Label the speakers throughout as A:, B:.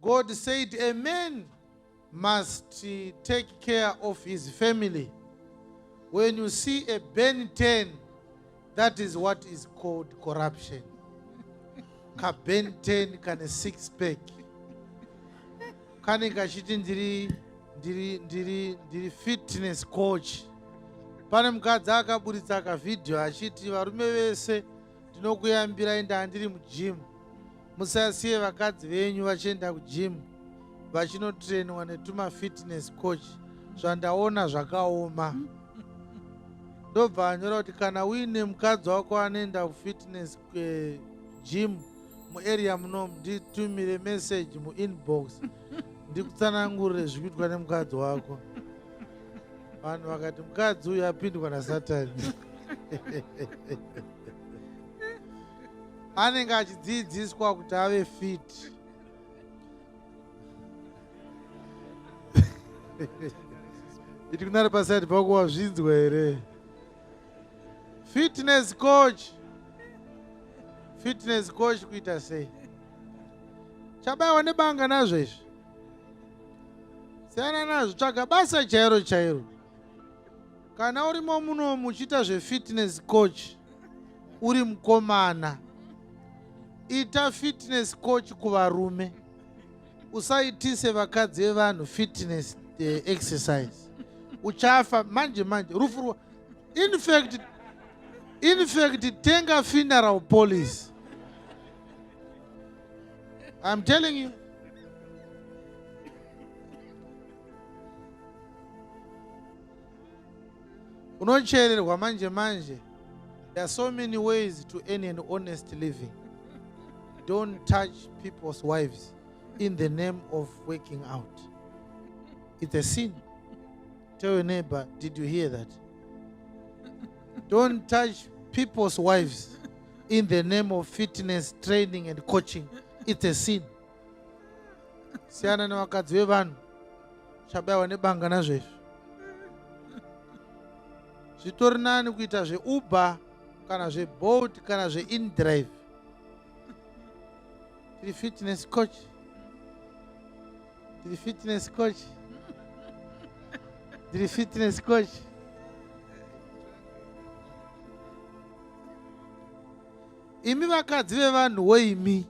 A: God said a man must take care of his family. When you see a Ben 10, that is what is called corruption. Ka Ben 10 kana 6 pack. Kane kachiti ndiri fitness coach. Pane mukadzi akaburitsa ka video achiti varume vese ndinokuyambirai ndandiri mugym. Musasiye vakadzi venyu vachienda kugym vachinotrainwa netuma fitness coach. Zvandaona zvakaoma. Ndobva anyora kuti kana uine mukadzi wako anoenda kufitness gym muarea munomu nditumire message muinbox ndikutsanangurire zvikuitwa nemukadzi wako. Vanhu vakati mukadzi uyu apindwa naSatani. Anenge achidzidziswa kuti ave fit. Iti kunari pasati pako wazvinzwa here? Fitness coach kuita sei? Chabayiwa nebanga nazvo izvi. Siyana nazvo, tsvaga basa chairo chairo. Kana urimo muno muchiita zvefitness coach uri mukomana, ita fitness coach kuvarume. Usaitise vakadzi vevanhu fitness exercise. Uchafa manje rufu. In fact, tenga funeral police. I'm telling you. Unochererwa manje. There are so many ways to earn an honest living. Don't touch people's wives in the name of working out. It's a sin. Tell your neighbor, did you hear that? Don't touch people's wives in the name of fitness, training and coaching. It's a sin. Siyana nevakadzi vevanhu. Chabayiwa nebanga nazvo izvi. Zvitori nani kuita zveUber kana zveBolt kana zveInDrive. Tiri fitness coach. Imi vakadzi vevanhu woimi.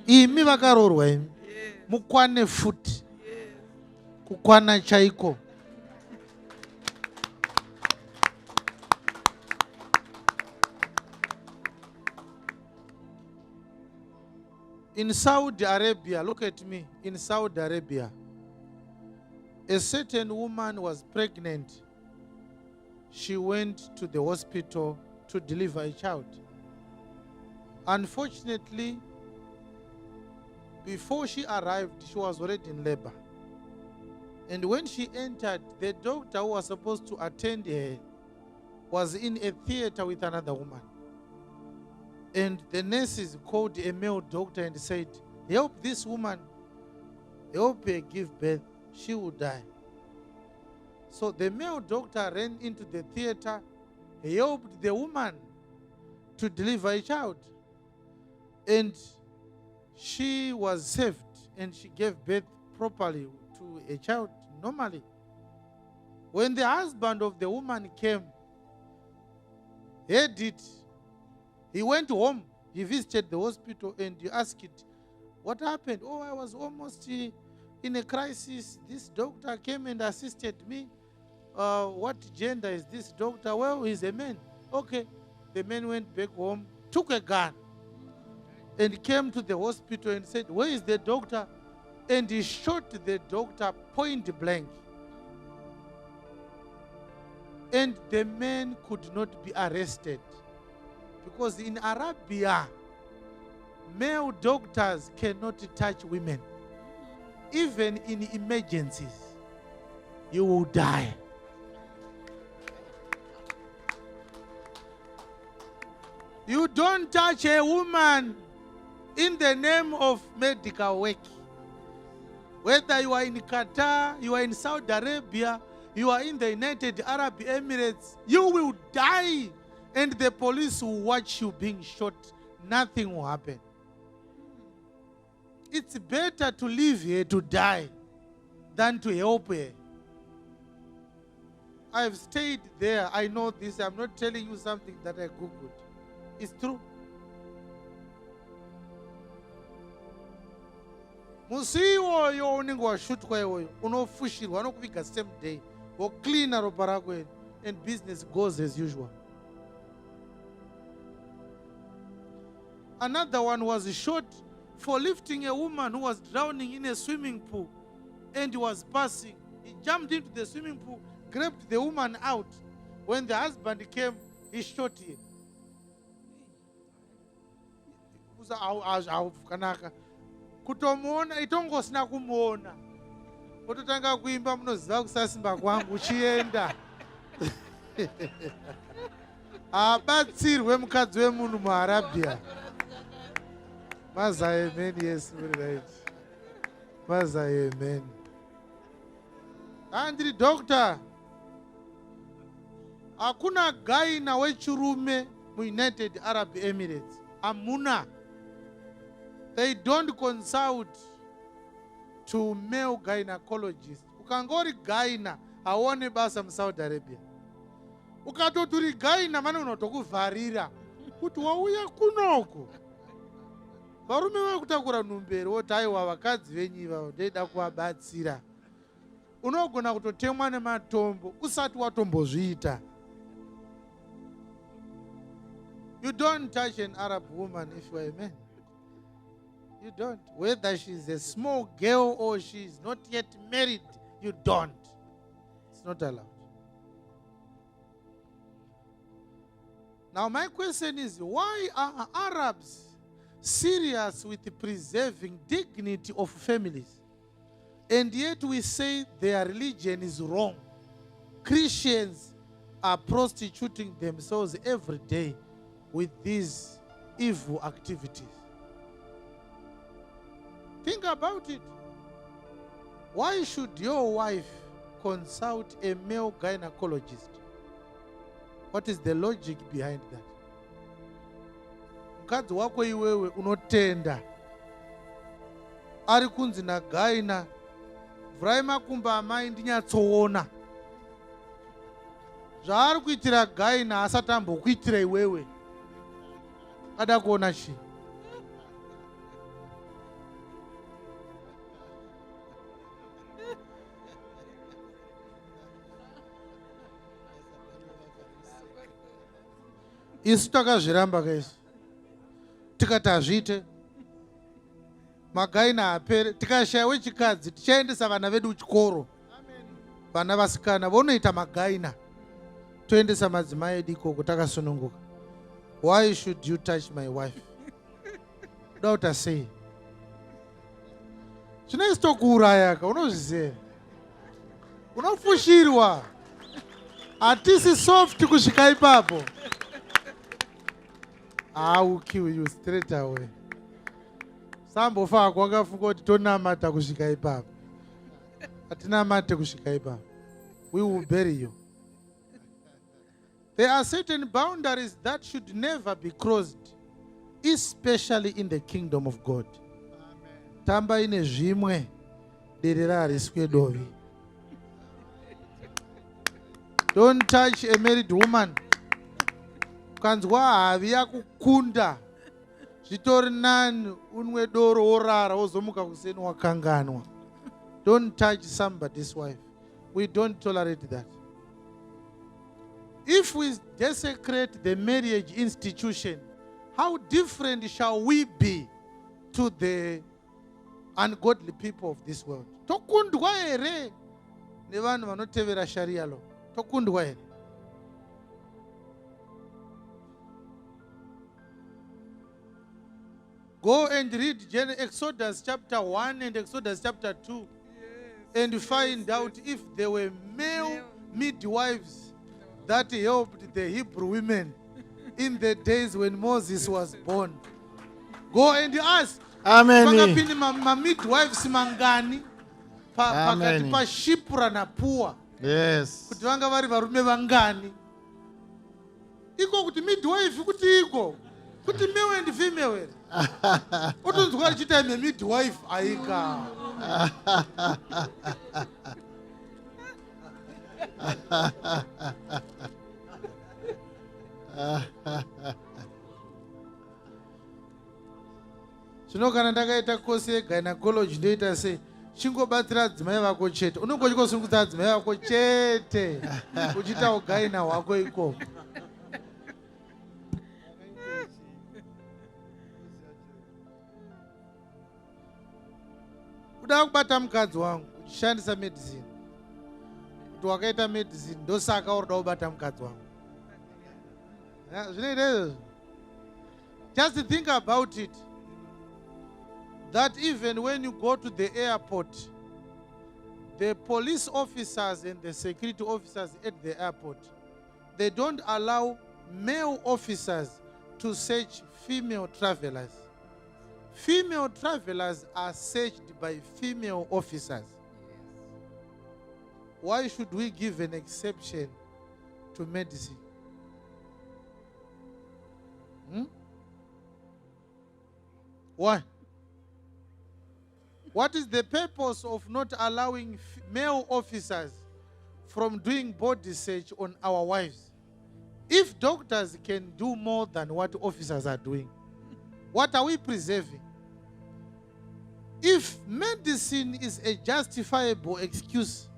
A: Imi vakarorwa imi. Mukwane futi. Kukwana chaiko. In Saudi Arabia, look at me. In Saudi Arabia, a certain woman was pregnant. She went to the hospital to deliver a child. Unfortunately, before she arrived, she was already in labor. And when she entered, the doctor who was supposed to attend her was in a theater with another woman. And the nurses called a male doctor and said, help this woman, help her give birth, she will die. So the male doctor ran into the theater, helped the woman to deliver a child. And she was saved and she gave birth properly to a child normally. When the husband of the woman came, heard it, he went home, he visited the hospital and he asked, what happened? Oh, I was almost in a crisis. This doctor came and assisted me. What gender is this doctor? Well, he's a man. Okay. The man went back home, took a gun and came to the hospital and said, where is the doctor? And he shot the doctor point blank. And the man could not be arrested. Because in Arabia, male doctors cannot touch women. Even in emergencies, you will die. You don't touch a woman in the name of medical work. Whether you are in Qatar, you are in Saudi Arabia, you are in the United Arab Emirates, you will die. And the police will watch you being shot. Nothing will happen. it's better to leave her to die than to help her. I've stayed there. I know this. I'm not telling you something that I Googled. It's true. Musi iwoyo unenge washutwa iwoyo unofushirwa anokuviga same day wocleana ropa rako and business goes as usual. Another one was shot for lifting a woman who was drowning in a swimming pool and was passing. He jumped into the swimming pool, grabbed the woman out. When the husband came, he shot him. Kutomuona itongosina kumuona. Kutotanga kuimba munoziva kusasimba kwangu chienda. Abatsirwe mukadzi wemunhu muArabia. Mazai, emheni, yes, right. Mazai, emheni. Andri doctor. Hakuna gaina wechirume muUnited Arab Emirates. Amuna. They don't consult to male gynecologists. Ukangori gaina aone basa muSaudi Arabia. Ukatoturi gaina mane unotokuvharira kuti wauya kunoko. Varume vakutakura numberi woti aiwa vakadzi venyu ivavo ndoida kuvabatsira. Unogona kutotemwa nematombo usati watombozviita. You don't touch an Arab woman if you are a man. You don't. Whether she's a small girl or she's not yet married, you don't. It's not allowed. Now my question is, why are Arabs serious with preserving dignity of families? And yet we say their religion is wrong. Christians are prostituting themselves every day with these evil activities. Think about it. Why should your wife consult a male gynecologist? What is the logic behind that? Mukadzi wako iwewe unotenda. Ari kunzi nagaina. Mvurai makumba amai ndinyatsoona. Zvaari kuitira gaina asati ambokuitira iwewe. Ada kuona chi? Isu takazviramba kaisi. Tikati hazviite. Magaina apere. Tikashaya wechikadzi tichaendesa vana vedu kuchikoro. Vana vasikana vonoita magaina. Toendesa madzimai edu ikoko takasununguka. Why should you touch my wife? Daughter say. Chinoistokuuraya ka unozviziva. Unofushirwa. Hatisi soft kusvika ipapo. I will kill you straight away. Sambofa kwakafunga kuti tonamata kusvika ipapo. Hatinamate kusvika ipapo. We will bury you. There are certain boundaries that should never be crossed, especially in the kingdom of God. Tamba ine zvimwe derera hariswe dovi. Don't touch a married woman. Kanzwa havi yakukunda. Zvitori nani unwe doro orara wozomuka kuseni wakanganwa. Don't touch somebody's wife. We don't tolerate that. If we desecrate the marriage institution, how different shall we be to the ungodly people of this world? Tokundwa ere nevanhu vanotevera sharia law. Tokundwa ere. Go and read Exodus chapter 1 and Exodus chapter 2 and find out if there were male midwives that helped the Hebrew women in the days when Moses was born. Go and ask.
B: Amen.
A: Midwives mangani pakati pa Shipra na Pua.
B: Yes.
A: Kuti vanga vari varume vangani. Iko kuti midwife kuti iko. Kuti male and female. Utunzwa achita midwife aika. Zvino kana ndakaita kosi yegynecology ndoita sei chingobatsira adzimai vako chete unongochikosungudza adzimai vako chete uchita ugaina hwako ikoko. Uda kubata mukadzi wangu uchishandisa medicine kuti wakaita medicine ndosaka uroda kubata mukadzi wangu. Zvinoita izvozvo. Just think about it. That even when you go to the airport, the police officers and the security officers at the airport, they don't allow male officers to search female travelers. Female travelers are searched by female officers. Why should we give an exception to medicine? Why? What is the purpose of not allowing male officers from doing body search on our wives? If doctors can do more than what officers are doing, what are we preserving? If medicine is a justifiable excuse,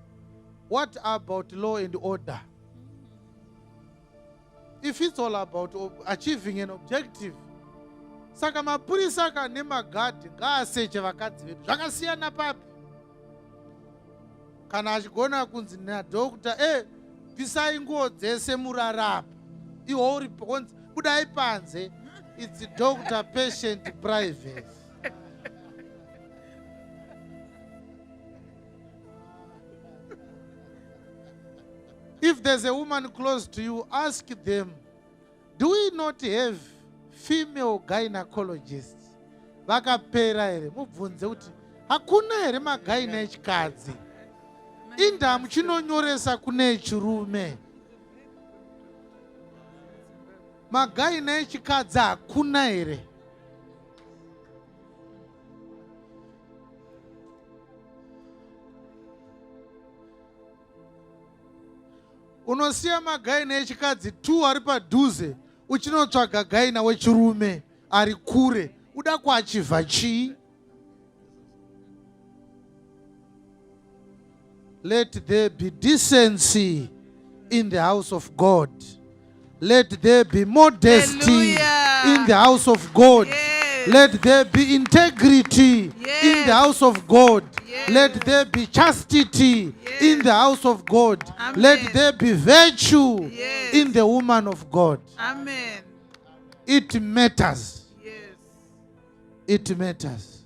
A: what about law and order? If it's all about achieving an objective, saka mapurisa kane magadhi ngaaseche vakadzi vedu zvakasiyana papi. Kana achigona kunzi nadhokta bvisai nguo dzese murarapa iwo uri budai panze, it's doctor patient privacy. If there's a woman close to you, ask them, do we not have female gynecologists? Vakapera here, mubvunze kuti hakuna here magaina echikadzi. Indamu chinonyoresa kune chirume. Magaina echikadzi hakuna here. Unosiya magaina echikadzi 2 ari padhuze, uchinotsvaga gaina wechirume ari kure, uda kuachivha chii? Let there be decency in the house of God. Let there be modesty in the house of God. Yes. Let there be integrity in the house of God. Yes. Let there be chastity in the house of God. Amen. Let there be virtue in the woman of God.
B: Amen.
A: It matters.
B: Yes.
A: It matters.